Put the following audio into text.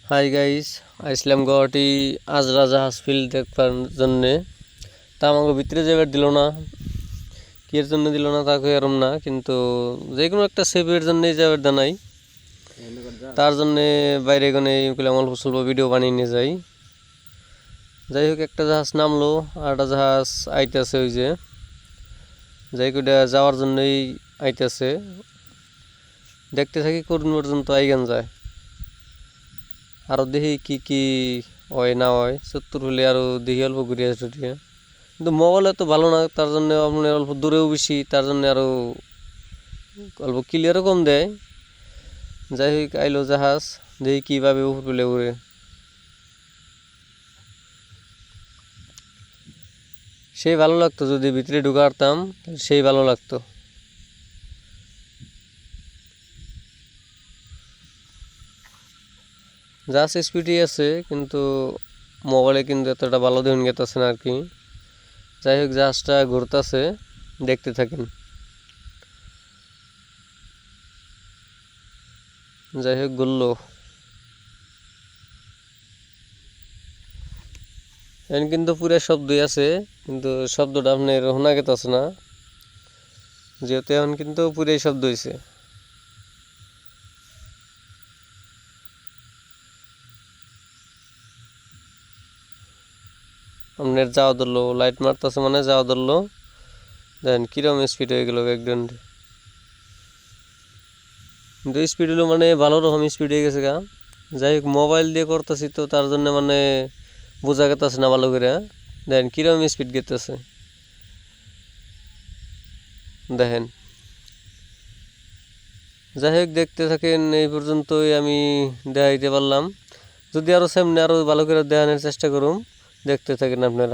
Hi guys, আইসলাম Guwahati আজরা জাহাজ field দেখবার জন্যে। তা আমাকে ভিতরে যাবার দিল না, কি এর জন্য দিল না তাকে এরম না, কিন্তু যে কোনো একটা সেফের জন্যই যাবার দেনাই। তার জন্যে বাইরে গনে অল্প স্বল্প ভিডিও বানিয়ে নিয়ে যাই। যাই হোক, একটা জাহাজ নামলো আর একটা জাহাজ আইতেছে, ওই যে যাই হোক যাওয়ার জন্যই আইতেছে। দেখতে থাকি কোন পর্যন্ত আইগান যায়, আরও দেখি কি কি হয় না হয়। 70 হলে আরও দেখি অল্প ঘুরিয়ে টুরিয়ে, কিন্তু মোবাইল এত ভালো না, তার জন্য আপনার অল্প দূরেও বেশি, তার জন্য আরও অল্প ক্লিয়ারও কম দেয়। যাই হোক, আইলো জাহাজ, দেখি কীভাবে উপর পেলে উড়ে। সেই ভালো লাগতো যদি ভিতরে ঢুকে পারতাম, সেই ভালো লাগতো। জাহাজ স্পিডই আছে, কিন্তু মোবাইলে কিন্তু এতটা ভালো দেখুন গেতেছে না আর কি। যাই হোক, জাহাজটা ঘুরতেছে, দেখতে থাকেন। যাই হোক, ঘুরলো। এখন কিন্তু পুরো শব্দই আছে, কিন্তু শব্দটা আপনার শোনা গেতেছে না, যেহেতু এখন কিন্তু পুরাই শব্দ হয়েছে। আপনার যাওয়া ধরলো, লাইট মারতেছে মানে যাওয়া ধরলো। দেখেন কিরম স্পিড হয়ে গেল একজন, কিন্তু স্পিড হলো মানে ভালো রকম স্পিড হয়ে গেছে গা। যাই হোক, মোবাইল দিয়ে করতেছি তো তার জন্য মানে বোঝা গেতেছে না ভালো করে। দেখেন কিরম স্পিড গেতেছে, দেখেন। যাই হোক, দেখতে থাকেন, এই পর্যন্তই আমি দেখাইতে পারলাম। যদি আরও সামনে আরও ভালো করে দেখানোর চেষ্টা করুন, দেখতে থাকেন আপনারা।